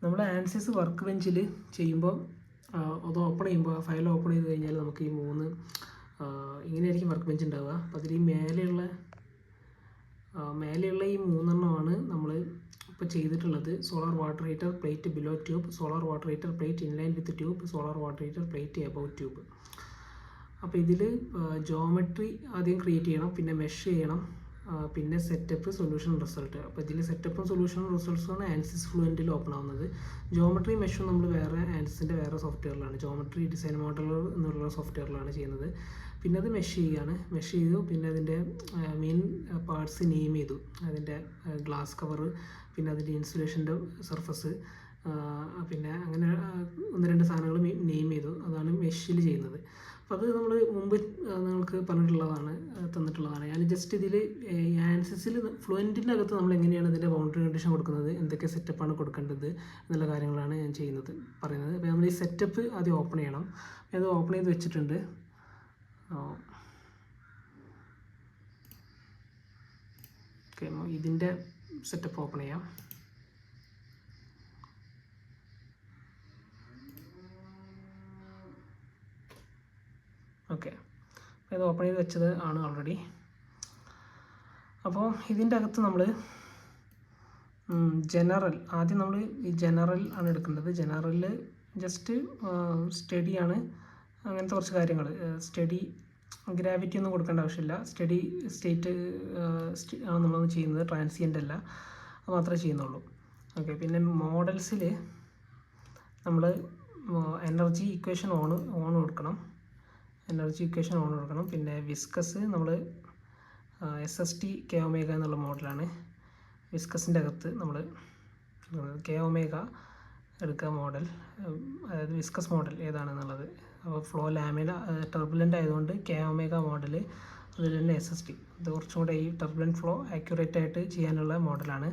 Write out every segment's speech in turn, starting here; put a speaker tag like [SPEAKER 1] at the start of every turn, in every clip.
[SPEAKER 1] നമ്മൾ Ansys work ബെഞ്ചിൽ ചെയ്യുമ്പോൾ അത് ഓപ്പൺ ചെയ്യുമ്പോൾ ഫയൽ ഓപ്പൺ ചെയ്ത് കഴിഞ്ഞാൽ നമുക്ക് ഈ മൂന്ന് ഇങ്ങനെയായിരിക്കും വർക്ക് ബെഞ്ച് ഉണ്ടാവുക. അപ്പോൾ അതിൽ ഈ മേലെയുള്ള ഈ മൂന്നെണ്ണമാണ് നമ്മൾ ഇപ്പോൾ ചെയ്തിട്ടുള്ളത്. Solar water heater plate below tube, solar water heater plate inline with tube, solar water heater plate above tube. അപ്പോൾ ഇതിൽ ജോമെട്രി ആദ്യം ക്രിയേറ്റ് ചെയ്യണം, പിന്നെ മെഷ് ചെയ്യണം, പിന്നെ സെറ്റപ്പ്, സൊല്യൂഷൻ, റിസൾട്ട്. അപ്പോൾ ഇതിൽ സെറ്റപ്പും സൊല്യൂഷനും റിസൾട്ട്സുമാണ് ആൻസിസ് ഫ്ലുവൻറ്റിൽ ഓപ്പൺ ആവുന്നത്. ജോമെട്രി മെഷും നമ്മൾ വേറെ ആൻസിസിൻ്റെ വേറെ സോഫ്റ്റ്വെയറിലാണ്, ജോമെട്രി ഡിസൈൻ മോഡലർ എന്നുള്ള സോഫ്റ്റ്വെയറിലാണ് ചെയ്യുന്നത്. പിന്നെ അത് മെഷ് ചെയ്തു. പിന്നെ അതിൻ്റെ മെയിൻ പാർട്സ് നെയിം ചെയ്തു, അതിൻ്റെ ഗ്ലാസ് കവർ, പിന്നെ അതിൻ്റെ ഇൻസുലേഷൻ്റെ സർഫസ്, പിന്നെ അങ്ങനെ ഒന്ന് രണ്ട് സാധനങ്ങൾ നെയിം ചെയ്തു. അതാണ് മെഷിൽ ചെയ്യുന്നത്. അപ്പോൾ അത് നമ്മൾ മുമ്പ് നിങ്ങൾക്ക് തന്നിട്ടുള്ളതാണ്. ഞാൻ ജസ്റ്റ് ഇതിൽ ആൻസിസിൽ ഫ്ലുവൻറ്റിൻ്റെ അകത്ത് നമ്മൾ എങ്ങനെയാണ് ഇതിൻ്റെ ബൗണ്ടറി കണ്ടീഷൻ കൊടുക്കുന്നത്, എന്തൊക്കെ സെറ്റപ്പാണ് കൊടുക്കേണ്ടത് എന്നുള്ള കാര്യങ്ങളാണ് ഞാൻ പറയുന്നത്. അപ്പോൾ നമ്മൾ ഈ സെറ്റപ്പ് ആദ്യം ഓപ്പൺ ചെയ്യണം. അത് ഓപ്പൺ ചെയ്ത് വെച്ചിട്ടുണ്ട്. ഓക്കെ, ഇതിൻ്റെ സെറ്റപ്പ് ഓപ്പൺ ചെയ്യാം. ഓക്കെ, ഇത് ഓപ്പൺ ചെയ്ത് വെച്ചത് ആണ് ഓൾറെഡി. അപ്പോൾ ഇതിൻ്റെ അകത്ത് നമ്മൾ ആദ്യം നമ്മൾ ഈ ജനറൽ ആണ് എടുക്കേണ്ടത്. ജനറലിൽ ജസ്റ്റ് സ്റ്റഡിയാണ്, അങ്ങനത്തെ കുറച്ച് കാര്യങ്ങൾ. സ്റ്റഡി ഗ്രാവിറ്റി ഒന്നും കൊടുക്കേണ്ട ആവശ്യമില്ല. സ്റ്റഡി സ്റ്റേറ്റ് ആണ് നമ്മളൊന്ന് ചെയ്യുന്നത്, ട്രാൻസിയൻ്റ് അല്ല, അത് മാത്രമേ ചെയ്യുന്നുള്ളൂ. ഓക്കെ, പിന്നെ മോഡൽസിൽ നമ്മൾ എനർജി ഇക്വേഷൻ ഓൺ കൊടുക്കണം. പിന്നെ വിസ്കസ് നമ്മൾ SST K ഒമേഗ എന്നുള്ള മോഡലാണ്. വിസ്കസിൻ്റെ അകത്ത് നമ്മൾ K ഒമേഗ എടുക്കുക മോഡൽ, അതായത് വിസ്കസ് മോഡൽ ഏതാണെന്നുള്ളത്. അപ്പോൾ ഫ്ലോ ലാമിന ടർബുലൻ്റ് ആയതുകൊണ്ട് K ഒമേഗ മോഡൽ, അതിൽ തന്നെ SST. ഇത് കുറച്ചും കൂടെ ഈ ടർബുലൻ്റ് ഫ്ലോ ആക്യുറേറ്റ് ആയിട്ട് ചെയ്യാനുള്ള മോഡലാണ്.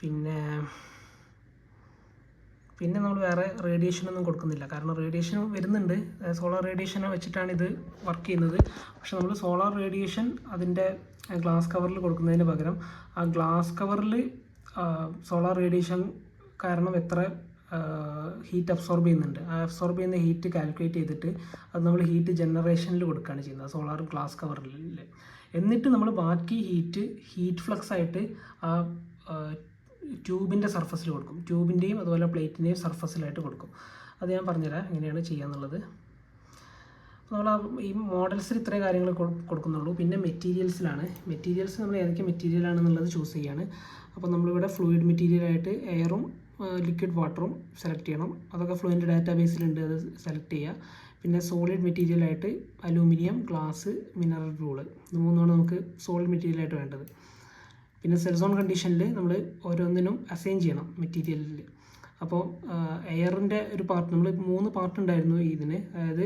[SPEAKER 1] പിന്നെ നമ്മൾ വേറെ റേഡിയേഷനൊന്നും കൊടുക്കുന്നില്ല, കാരണം റേഡിയേഷൻ വരുന്നുണ്ട്. സോളാർ റേഡിയേഷനെ വെച്ചിട്ടാണ് ഇത് വർക്ക് ചെയ്യുന്നത്. പക്ഷെ നമ്മൾ സോളാർ റേഡിയേഷൻ അതിൻ്റെ ഗ്ലാസ് കവറിൽ കൊടുക്കുന്നതിന് പകരം ആ ഗ്ലാസ് കവറിൽ സോളാർ റേഡിയേഷൻ കാരണം എത്ര ഹീറ്റ് അബ്സോർബ് ചെയ്യുന്നുണ്ട്, ആ അബ്സോർബ് ചെയ്യുന്ന ഹീറ്റ് കാൽക്കുലേറ്റ് ചെയ്തിട്ട് അത് നമ്മൾ ഹീറ്റ് ജനറേഷനിൽ കൊടുക്കുകയാണ് ചെയ്യുന്നത് സോളാർ ഗ്ലാസ് കവറിൽ. എന്നിട്ട് നമ്മൾ ബാക്കി ഹീറ്റ് ഫ്ലക്സ് ആയിട്ട് ആ ട്യൂബിൻ്റെ സർഫസിൽ കൊടുക്കും. ട്യൂബിൻ്റെയും അതുപോലെ പ്ലേറ്റിൻ്റെയും സർഫസിലായിട്ട് കൊടുക്കും. അത് ഞാൻ പറഞ്ഞുതരാം എങ്ങനെയാണ് ചെയ്യാന്നുള്ളത്. നമ്മൾ ഈ മോഡൽസിൽ ഇത്രയും കാര്യങ്ങൾ കൊടുക്കുന്നുള്ളൂ. പിന്നെ മെറ്റീരിയൽസ് നമ്മൾ ഏതൊക്കെ മെറ്റീരിയലാണെന്നുള്ളത് ചൂസ് ചെയ്യാണ്. അപ്പോൾ നമ്മളിവിടെ ഫ്ലൂയിഡ് മെറ്റീരിയലായിട്ട് എയറും ലിക്വിഡ് വാട്ടറും സെലക്ട് ചെയ്യണം. അതൊക്കെ ഫ്ലുവൻറ്റ് ഡാറ്റാബേസിലുണ്ട്, അത് സെലക്ട് ചെയ്യുക. പിന്നെ സോളിഡ് മെറ്റീരിയലായിട്ട് അലൂമിനിയം, ഗ്ലാസ്, മിനറൽ വൂള്, ഇത് മൂന്നാണ് നമുക്ക് സോളിഡ് മെറ്റീരിയലായിട്ട് വേണ്ടത്. പിന്നെ സെൽസോൺ കണ്ടീഷനിൽ നമ്മൾ ഓരോന്നിനും അസൈൻ ചെയ്യണം മെറ്റീരിയലിൽ. അപ്പോൾ എയറിൻ്റെ ഒരു പാർട്ട്, നമ്മൾ 3 പാർട്ട് ഉണ്ടായിരുന്നു ഇതിന്. അതായത്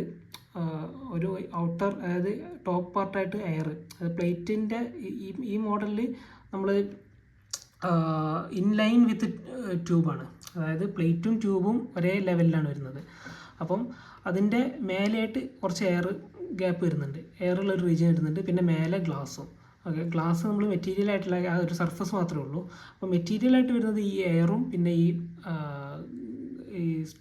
[SPEAKER 1] ഒരു ഔട്ടർ, അതായത് ടോപ്പ് പാർട്ടായിട്ട് എയർ, അത് പ്ലേറ്റിൻ്റെ ഈ മോഡലിൽ നമ്മൾ ഇൻലൈൻ വിത്ത് ട്യൂബാണ്. അതായത് പ്ലേറ്റും ട്യൂബും ഒരേ ലെവലിലാണ് വരുന്നത്. അപ്പം അതിൻ്റെ മേലെയായിട്ട് കുറച്ച് എയർ ഗ്യാപ്പ് വരുന്നുണ്ട്, എയറുള്ളൊരു റീജിയൻ വരുന്നുണ്ട്. പിന്നെ മേലെ ഗ്ലാസും. ഓക്കെ, ഗ്ലാസ് നമ്മൾ മെറ്റീരിയലായിട്ടുള്ള ആ ഒരു സർഫസ് മാത്രമേ ഉള്ളൂ. അപ്പോൾ മെറ്റീരിയലായിട്ട് വരുന്നത് ഈ എയറും പിന്നെ ഈ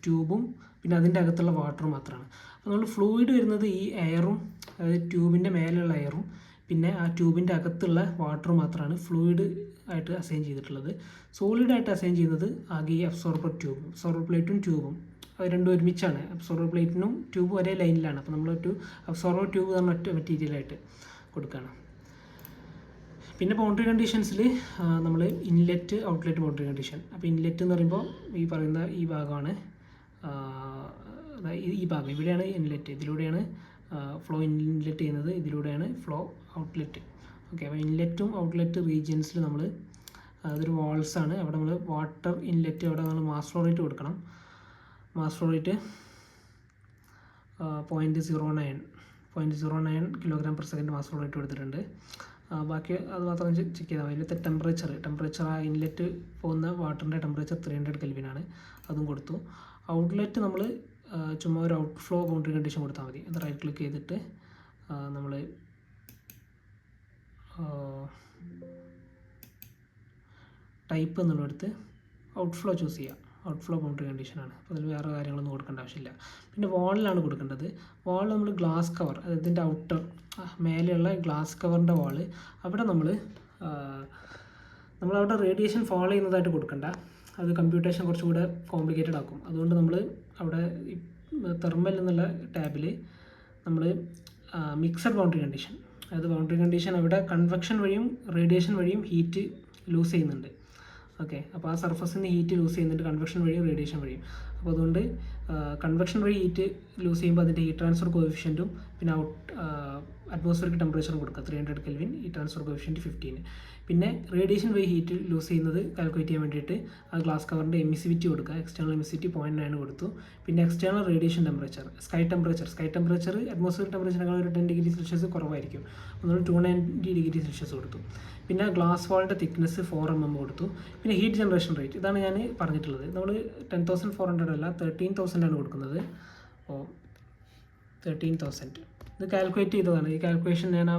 [SPEAKER 1] ട്യൂബും പിന്നെ അതിൻ്റെ അകത്തുള്ള വാട്ടറും മാത്രമാണ്. അപ്പോൾ നമ്മൾ ഫ്ലൂയിഡ് വരുന്നത് ഈ എയറും, അതായത് ട്യൂബിൻ്റെ മേലെയുള്ള എയറും പിന്നെ ആ ട്യൂബിൻ്റെ അകത്തുള്ള വാട്ടറും മാത്രമാണ് ഫ്ലൂയിഡ് ആയിട്ട് അസൈൻ ചെയ്തിട്ടുള്ളത്. സോളിഡായിട്ട് അസൈൻ ചെയ്യുന്നത് ആകെ ഈ അബ്സോർബർ പ്ലേറ്റും ട്യൂബും, അത് രണ്ടും ഒരുമിച്ചാണ്. അബ്സോർബർ പ്ലേറ്റിനും ട്യൂബും ഒരേ ലൈനിലാണ്. അപ്പോൾ നമ്മൾ അബ്സോർബർ ട്യൂബ് പറഞ്ഞ ഒറ്റ മെറ്റീരിയലായിട്ട് കൊടുക്കുകയാണ്. പിന്നെ ബൗണ്ടറി കണ്ടീഷൻസിൽ നമ്മൾ ഇൻലെറ്റ് ഔട്ട്ലെറ്റ് ബൗണ്ടറി കണ്ടീഷൻ. അപ്പോൾ ഇൻലെറ്റ് എന്ന് പറയുമ്പോൾ ഈ പറയുന്ന ഈ ഭാഗമാണ്, ഈ ഭാഗം ഇവിടെയാണ് ഇൻലെറ്റ്, ഇതിലൂടെയാണ് ഫ്ലോ ഇൻലെറ്റ് ചെയ്യുന്നത്, ഇതിലൂടെയാണ് ഫ്ലോ ഔട്ട്ലെറ്റ്. ഓക്കെ, അപ്പോൾ ഇൻലെറ്റും ഔട്ട്ലെറ്റ് റീജിയൻസിൽ നമ്മൾ അതൊരു വാൾസാണ്. അവിടെ നമ്മൾ വാട്ടർ ഇൻലെറ്റ്, അവിടെ നമ്മൾ മാസ് ഫ്ലോ റേറ്റ് കൊടുക്കണം. Mass flow rate 0.09 kg/s mass flow rate കൊടുത്തിട്ടുണ്ട്. ബാക്കി അത് മാത്രം ചെക്ക് ചെയ്താൽ മതി. അതിലത്തെ ടെമ്പറേച്ചർ ആ ഇൻലെറ്റ് പോകുന്ന വാട്ടറിൻ്റെ ടെമ്പറേച്ചർ 300 കെൽവിനാണ്, അതും കൊടുത്തു. ഔട്ട്ലെറ്റ് നമ്മൾ ചുമ്മാ ഒരു ഔട്ട് ഫ്ലോ ബൗണ്ടറി കണ്ടീഷൻ കൊടുത്താൽ മതി. അത് റൈറ്റ് ക്ലിക്ക് ചെയ്തിട്ട് നമ്മൾ ടൈപ്പ് എന്നുള്ളടത്ത് ഔട്ട് ഫ്ലോ ചൂസ് ചെയ്യുക. ഔട്ട്ഫ്ലോ ബൗണ്ടറി കണ്ടീഷനാണ്. അപ്പോൾ അതിൽ വേറെ കാര്യങ്ങളൊന്നും കൊടുക്കേണ്ട ആവശ്യമില്ല. പിന്നെ വാളിലാണ് കൊടുക്കേണ്ടത്. വാൾ നമ്മൾ ഗ്ലാസ് കവർ, അതിൻ്റെ ഔട്ടർ മേലെയുള്ള ഗ്ലാസ് കവറിൻ്റെ വാള്, അവിടെ നമ്മളവിടെ റേഡിയേഷൻ ഫോളോ ചെയ്യുന്നതായിട്ട് കൊടുക്കണ്ട. അത് കമ്പ്യൂട്ടേഷൻ കുറച്ചുകൂടെ കോംപ്ലിക്കേറ്റഡ് ആക്കും. അതുകൊണ്ട് നമ്മൾ അവിടെ തെർമൽ എന്നുള്ള ടാബിൽ നമ്മൾ മിക്സഡ് ബൗണ്ടറി കണ്ടീഷൻ, അതായത് ബൗണ്ടറി കണ്ടീഷൻ അവിടെ കൺവെക്ഷൻ വഴിയും റേഡിയേഷൻ വഴിയും ഹീറ്റ് ലൂസ് ചെയ്യുന്നുണ്ട്. ഓക്കെ, അപ്പോൾ ആ സർഫസിൽ നിന്ന് ഹീറ്റ് ലൂസ് ചെയ്യുന്നുണ്ട് കൺവെക്ഷൻ വഴിയും റേഡിയേഷൻ വഴിയും. അപ്പോൾ അതുകൊണ്ട് കൺവെക്ഷൻ വഴി ഹീറ്റ് ലൂസ് ചെയ്യുമ്പോൾ അതിൻ്റെ ഹീറ്റ് ട്രാൻസ്ഫർ കോഎഫിഷ്യൻറ്റും പിന്നെ അറ്റ്മോസ്ഫിയറിക് ടെമ്പറേച്ചറും കൊടുക്കുക 300 കെൽവിൻ, ഹീറ്റ് ട്രാൻസ്ഫർ കോഎഫിഷ്യൻറ്റ് 15. പിന്നെ റേഡിയേഷൻ വഴി ഹീറ്റ് ലൂസ് ചെയ്യുന്നത് കാൽക്കുലേറ്റ് ചെയ്യാൻ വേണ്ടിയിട്ട് ആ ഗ്ലാസ് കവറിൻ്റെ എമിസിവിറ്റി കൊടുക്കുക. എക്സ്റ്റേണൽ എമിസിവിറ്റി 0.9 കൊടുത്തു. പിന്നെ external radiation temperature, sky temperature atmospheric ടെമ്പറേച്ചറിനേക്കാൾ ഒരു 10 ഡിഗ്രി സെൽഷ്യസ് കുറവായിരിക്കും. നമ്മൾ 290 ഡിഗ്രി സെൽഷ്യസ് കൊടുത്തു. പിന്നെ ഗ്ലാസ് വാളിൻ്റെ തിക്നെസ് 4 mm കൊടുത്തു. പിന്നെ ഹീറ്റ് ജനറേഷൻ റേറ്റ്, ഇതാണ് ഞാൻ പറഞ്ഞിട്ടുള്ളത്. നമ്മൾ 10,400 അല്ല 13,000 കൊടുക്കുന്നത്. അപ്പോൾ 13,000 ഇത് കാൽക്കുലേറ്റ് ചെയ്തതാണ്. ഈ കാൽക്കുലേഷൻ ഞാൻ ആ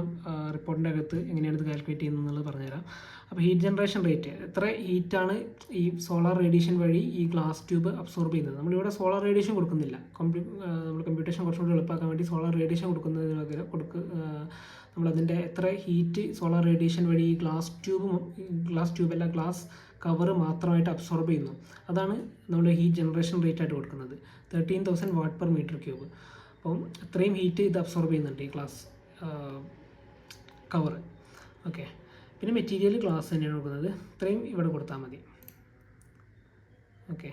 [SPEAKER 1] റിപ്പോർട്ടിൻ്റെ അകത്ത് എങ്ങനെയാണ് ഇത് കാൽക്കുലേറ്റ് ചെയ്യുന്നത് പറഞ്ഞുതരാം. അപ്പോൾ ഹീറ്റ് ജനറേഷൻ റേറ്റ്, എത്ര ഹീറ്റാണ് ഈ സോളാർ റേഡിയേഷൻ വഴി ഈ ഗ്ലാസ് ട്യൂബ് അബ്സോർബ് ചെയ്യുന്നത്. നമ്മളിവിടെ സോളാർ റേഡിയേഷൻ കൊടുക്കുന്നില്ല. നമ്മൾ കമ്പ്യൂട്ടേഷൻ കുറച്ചുകൂടി എളുപ്പമാക്കാൻ വേണ്ടി സോളാർ റേഡിയേഷൻ കൊടുക്കുന്നതിന് പകരം നമ്മളതിൻ്റെ എത്ര ഹീറ്റ് സോളാർ റേഡിയേഷൻ വഴി ഈ ഗ്ലാസ് ട്യൂബല്ല ഗ്ലാസ് കവർ മാത്രമായിട്ട് അബ്സോർബ് ചെയ്യുന്നു, അതാണ് നമ്മൾ ഹീറ്റ് ജനറേഷൻ റേറ്റ് ആയിട്ട് കൊടുക്കുന്നത്. 13,000 Watt/m³. അപ്പം അത്രയും ഹീറ്റ് ഇത് അബ്സോർബ് ചെയ്യുന്നുണ്ട് ഈ ഗ്ലാസ് കവർ. ഓക്കെ, പിന്നെ മെറ്റീരിയൽ ഗ്ലാസ് തന്നെയാണ് കൊടുക്കുന്നത്. ഇത്രയും ഇവിടെ കൊടുത്താൽ മതി. ഓക്കെ,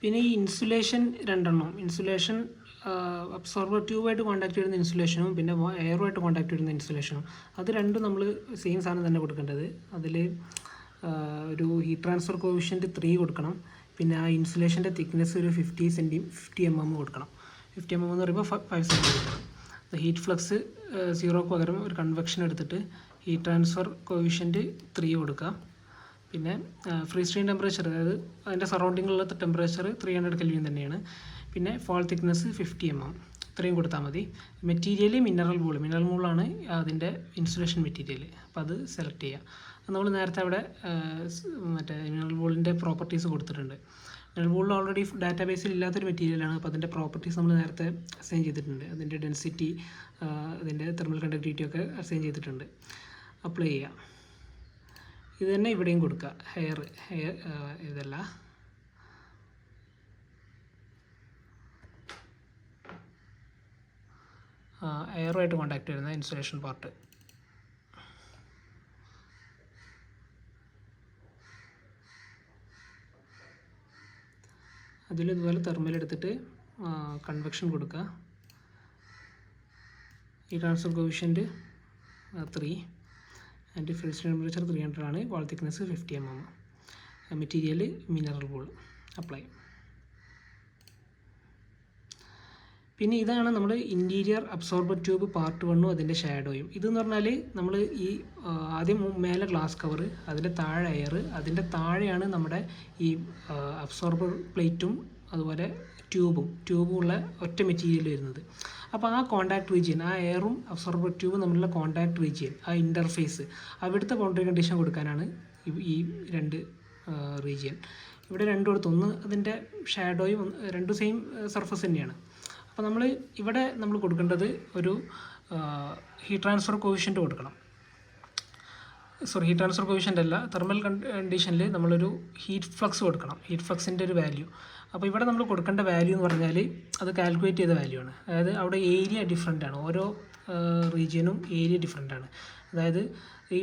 [SPEAKER 1] പിന്നെ ഈ ഇൻസുലേഷൻ 2 ഇൻസുലേഷൻ അബ്സോർബർ ട്യൂബായിട്ട് കോൺടാക്ട് ചെയ്യുന്ന ഇൻസുലേഷനും പിന്നെ എയറുമായിട്ട് കോൺടാക്ട് ചെയ്യുന്ന ഇൻസുലേഷനും, അത് രണ്ടും നമ്മൾ സെയിം സാധനം തന്നെ കൊടുക്കേണ്ടത്. അതിൽ ഒരു ഹീറ്റ് ട്രാൻസ്ഫർ കോഎഫിഷ്യൻറ്റ് 3 കൊടുക്കണം. പിന്നെ ആ ഇൻസുലേഷൻ്റെ തിക്നെസ് ഒരു 50 mm കൊടുക്കണം. 50 mm എന്ന് പറയുമ്പോൾ 5 cm. ഹീറ്റ് ഫ്ലക്സ് 0 പകരം ഒരു കൺവെക്ഷൻ എടുത്തിട്ട് ഹീറ്റ് ട്രാൻസ്ഫർ കോഎഫിഷ്യൻറ്റ് 3 കൊടുക്കുക. പിന്നെ ഫ്രീ സ്ട്രീം ടെമ്പറേച്ചർ, അതായത് അതിൻ്റെ സറൗണ്ടിങ്ങിലുള്ള ടെമ്പറേച്ചർ 300 കെൽവിൻ തന്നെയാണ്. പിന്നെ ഫോൾ തിക്നെസ് 50 mm, ഇത്രയും കൊടുത്താൽ മതി. മെറ്റീരിയൽ മിനറൽ ബോളാണ് അതിൻ്റെ ഇൻസുലേഷൻ മെറ്റീരിയൽ. അപ്പോൾ അത് സെലക്ട് ചെയ്യുക. നമ്മൾ നേരത്തെ അവിടെ മറ്റേ മിനറൽ ബോളിൻ്റെ പ്രോപ്പർട്ടീസ് കൊടുത്തിട്ടുണ്ട്. മിനറൽ ബോളിൽ ഓൾറെഡി ഡാറ്റാബേസിൽ ഇല്ലാത്തൊരു മെറ്റീരിയലാണ്. അപ്പോൾ അതിൻ്റെ പ്രോപ്പർട്ടീസ് നമ്മൾ നേരത്തെ അസൈൻ ചെയ്തിട്ടുണ്ട്. അതിൻ്റെ ഡെൻസിറ്റി, അതിൻ്റെ തെർമൽ കണ്ടക്ടിവിറ്റി ഒക്കെ അസൈൻ ചെയ്തിട്ടുണ്ട്. അപ്ലൈ ചെയ്യുക. ഇത് തന്നെ ഇവിടെയും കൊടുക്കുക. ഹെയർ ഇതല്ല, എയറുമായിട്ട് കോൺടാക്ട് വരുന്ന ഇൻസുലേഷൻ പാർട്ട്. അതിൽ ഇതുപോലെ തെർമൽ എടുത്തിട്ട് കൺവെക്ഷൻ കൊടുക്കുക. ഈ transfer coefficient 3 and free stream temperature 300 ആണ്. വാൾ thickness 50 mm. Material mineral ball. Apply. പിന്നെ ഇതാണ് നമ്മൾ ഇൻറ്റീരിയർ അബ്സോർബർ ട്യൂബ് പാർട്ട് 1 അതിൻ്റെ ഷാഡോയും. ഇതെന്ന് പറഞ്ഞാൽ നമ്മൾ ഈ ആദ്യം മേലെ ഗ്ലാസ് കവർ, അതിൻ്റെ താഴെ എയർ, അതിൻ്റെ താഴെയാണ് നമ്മുടെ ഈ അബ്സോർബർ പ്ലേറ്റും അതുപോലെ ട്യൂബും ഉള്ള ഒറ്റ മെറ്റീരിയൽ വരുന്നത്. അപ്പോൾ ആ കോൺടാക്ട് റീജിയൻ, ആ എയറും അബ്സോർബർ ട്യൂബും തമ്മിലുള്ള കോൺടാക്ട് റീജിയൻ, ആ ഇൻ്റർഫേസ്, അവിടുത്തെ ബൗണ്ടറി കണ്ടീഷൻ കൊടുക്കാനാണ് ഈ 2 റീജിയൻ. ഇവിടെ രണ്ടും എടുത്ത്, ഒന്ന് അതിൻ്റെ ഷാഡോയും, രണ്ടും സെയിം സർഫസ് തന്നെയാണ്. അപ്പോൾ ഇവിടെ നമ്മൾ കൊടുക്കേണ്ടത് ഒരു ഹീറ്റ് ട്രാൻസ്ഫർ കോഎഫിഷ്യൻറ്റ് കൊടുക്കണം. ഹീറ്റ് ട്രാൻസ്ഫർ കോഎഫിഷ്യൻ്റ് അല്ല, തെർമൽ കണ്ടീഷനിൽ നമ്മളൊരു ഹീറ്റ് ഫ്ലക്സ് കൊടുക്കണം, ഹീറ്റ് ഫ്ലക്സിൻ്റെ ഒരു വാല്യൂ. അപ്പോൾ ഇവിടെ നമ്മൾ കൊടുക്കേണ്ട വാല്യൂ എന്ന് പറഞ്ഞാൽ അത് കാൽക്കുലേറ്റ് ചെയ്ത വാല്യൂ ആണ്. അതായത് അവിടെ ഏരിയ ഡിഫറെൻ്റ് ആണ്, ഓരോ റീജിയനും ഏരിയ ഡിഫറെൻ്റ് ആണ്. അതായത് ഈ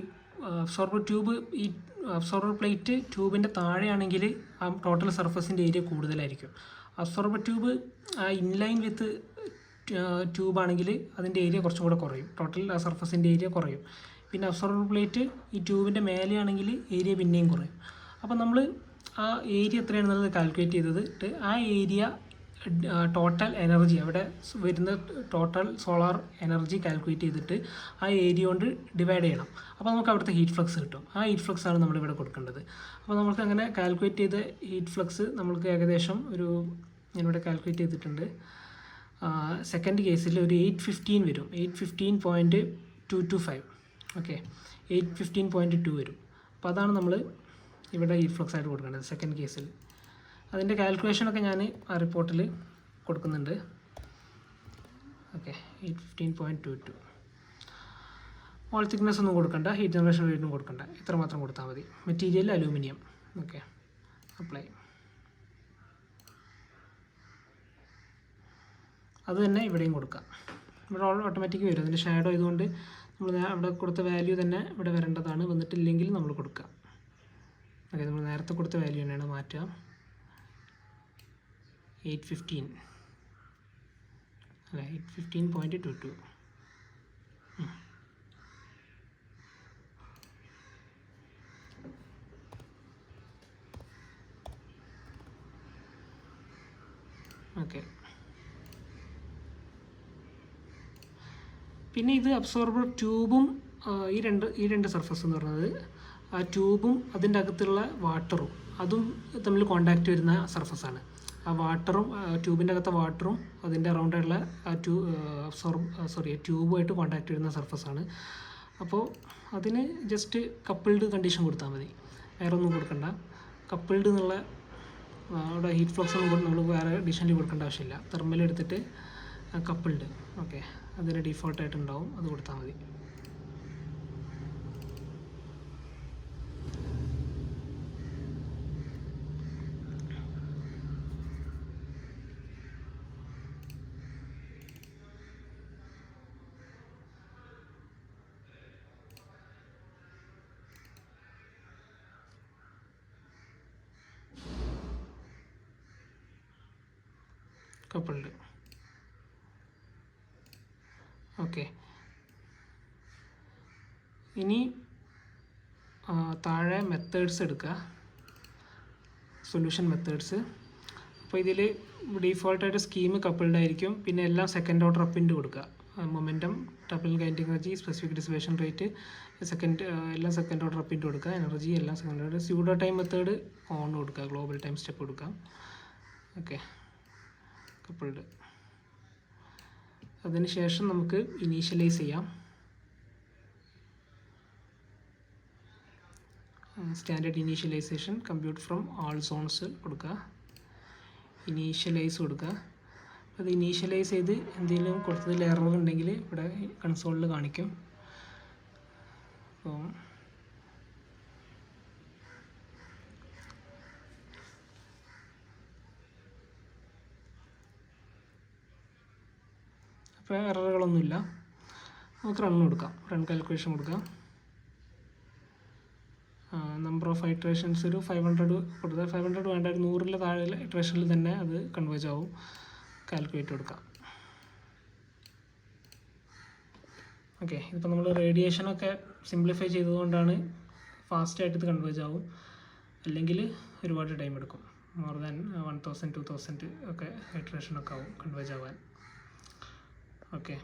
[SPEAKER 1] അബ്സോർബർ ട്യൂബ്, ഈ അബ്സോർബർ പ്ലേറ്റ് ട്യൂബിൻ്റെ താഴെയാണെങ്കിൽ ആ ടോട്ടൽ സർഫസിൻ്റെ ഏരിയ കൂടുതലായിരിക്കും. അബ്സോർബർ ട്യൂബ് ഇൻലൈൻ വിത്ത് ട്യൂബാണെങ്കിൽ അതിൻ്റെ ഏരിയ കുറച്ചും കൂടെ കുറയും, ടോട്ടൽ ആ സർഫസിൻ്റെ ഏരിയ കുറയും. പിന്നെ അബ്സോർബർ പ്ലേറ്റ് ഈ ട്യൂബിൻ്റെ മേലെയാണെങ്കിൽ ഏരിയ പിന്നെയും കുറയും. അപ്പോൾ നമ്മൾ ആ ഏരിയ എത്രയാണെന്നുള്ളത് കാൽക്കുലേറ്റ് ചെയ്തിട്ട് ആ ഏരിയ ടോട്ടൽ എനർജി, അവിടെ വരുന്ന ടോട്ടൽ സോളാർ എനർജി കാൽക്കുലേറ്റ് ചെയ്തിട്ട് ആ ഏരിയ കൊണ്ട് ഡിവൈഡ് ചെയ്യണം. അപ്പോൾ നമുക്ക് അവിടുത്തെ ഹീറ്റ് ഫ്ലക്സ് കിട്ടും. ആ ഹീറ്റ് ഫ്ലക്സ് ആണ് നമ്മളിവിടെ കൊടുക്കേണ്ടത്. അപ്പോൾ നമുക്ക് അങ്ങനെ കാൽക്കുലേറ്റ് ചെയ്ത ഹീറ്റ് ഫ്ലക്സ് നമ്മൾക്ക് ഏകദേശം ഞാനിവിടെ കാൽക്കുലേറ്റ് ചെയ്തിട്ടുണ്ട്. സെക്കൻഡ് കേസിൽ ഒരു 815 വരും, 815.225. ഓക്കെ, 815.2 വരും. അപ്പോൾ അതാണ് നമ്മൾ ഇവിടെ ഹീറ്റ് ഫ്ലക്സ് ആയിട്ട് കൊടുക്കേണ്ടത് സെക്കൻഡ് കേസിൽ. അതിൻ്റെ കാൽക്കുലേഷനൊക്കെ ഞാൻ ആ റിപ്പോർട്ടിൽ കൊടുക്കുന്നുണ്ട്. ഓക്കെ, 815.22. വാൾ തിക്നെസ് ഒന്നും കൊടുക്കണ്ട, ഹീറ്റ് ജനറേഷൻ റേറ്റും കൊടുക്കണ്ട, ഇത്ര മാത്രം കൊടുത്താൽ മതി. Material aluminium. Okay, apply. അത് തന്നെ ഇവിടെയും കൊടുക്കാം. ഇവിടെ ഓട്ടോമാറ്റിക് വരും. അതിൻ്റെ ഷാഡോ ആയതുകൊണ്ട് നമ്മൾ അവിടെ കൊടുത്ത വാല്യൂ തന്നെ ഇവിടെ വരേണ്ടതാണ്. വന്നിട്ടില്ലെങ്കിൽ നമ്മൾ കൊടുക്കുക. ഓക്കെ, നമ്മൾ നേരത്തെ കൊടുത്ത വാല്യൂ തന്നെയാണ് മാറ്റുക. 815 അല്ല 815.22. ഓക്കെ, പിന്നെ ഇത് അബ്സോർബർ ട്യൂബും ഈ രണ്ട് സർഫസ് എന്ന് പറയുന്നത് ആ ട്യൂബും അതിൻ്റെ അകത്തുള്ള വാട്ടറും അതും തമ്മിൽ കോണ്ടാക്റ്റ് വരുന്ന സർഫസാണ്. ആ വാട്ടറും ട്യൂബിൻ്റെ അകത്തെ വാട്ടറും അതിൻ്റെ അറൗണ്ടായിട്ടുള്ള ആ ട്യൂബുമായിട്ട് കോണ്ടാക്റ്റ് വരുന്ന സർഫസാണ്. അപ്പോൾ അതിന് ജസ്റ്റ് കപ്പിൾഡ് കണ്ടീഷൻ കൊടുത്താൽ മതി, വേറെ ഒന്നും കൊടുക്കണ്ട. കപ്പിൾഡ് എന്നുള്ള അവിടെ ഹീറ്റ് ഫ്ലക്സ് ഒന്നും നമ്മൾ വേറെ അഡീഷണലി കൊടുക്കേണ്ട ആവശ്യമില്ല. തെർമൽ എടുത്തിട്ട് കപ്പിൾഡ്, ഓക്കെ, അതിന് ഡീഫോൾട്ടായിട്ടുണ്ടാവും, അത് കൊടുത്താൽ മതി. കപ്പിൾഡ്. ഓക്കെ, ഇനി താഴെ മെത്തേഡ്സ് എടുക്കുക, സൊല്യൂഷൻ മെത്തേഡ്സ്. അപ്പോൾ ഇതിൽ ഡീഫോൾട്ടായിട്ട് സ്കീം കപ്പിൾഡ് ആയിരിക്കും. പിന്നെ എല്ലാം സെക്കൻഡ് ഓർഡർ അപ്പിൻ്റെ കൊടുക്കുക. Momentum, turbulent kinetic energy, specific dissipation rate, എല്ലാം സെക്കൻഡ് ഓർഡർ അപ്പിൻ്റെ കൊടുക്കുക. എനർജി എല്ലാം second order. Pseudo time method on കൊടുക്കുക, ഗ്ലോബൽ ടൈം സ്റ്റെപ്പ് കൊടുക്കുക. Okay, coupled. അതിനുശേഷം നമുക്ക് ഇനീഷ്യലൈസ് ചെയ്യാം. Standard initialization compute from all zones കൊടുക്കുക, ഇനീഷ്യലൈസ് കൊടുക്കുക. അത് ഇനീഷ്യലൈസ് ചെയ്ത് എന്തെങ്കിലും കൊടുത്തതിൽ എറർ ഉണ്ടെങ്കിൽ ഇവിടെ കൺസോളിൽ കാണിക്കും. അപ്പോൾ എററുകളൊന്നുമില്ല. നമുക്ക് റൺ കൊടുക്കാം, റൺ കാൽക്കുലേഷൻ കൊടുക്കാം. നമ്പർ ഓഫ് ഇറ്ററേഷൻസ് ഒരു 500 കൊടുത്താൽ 500 വേണ്ട, ഒരു 100 താഴെ ഇറ്ററേഷനിൽ തന്നെ അത് കൺവേർജ് ആവും. കാൽക്കുലേറ്റ് കൊടുക്കാം. ഓക്കെ, ഇതിപ്പോൾ നമ്മൾ റേഡിയേഷനൊക്കെ സിംപ്ലിഫൈ ചെയ്തതുകൊണ്ടാണ് ഫാസ്റ്റായിട്ട് ഇത് കൺവേർജ് ആവും. അല്ലെങ്കിൽ ഒരുപാട് ടൈം എടുക്കും, മോർ ദാൻ 1000 2000 ഒക്കെ ഇറ്ററേഷനൊക്കെ ആവും കൺവേർജ് ആവാൻ. ഓക്കെ.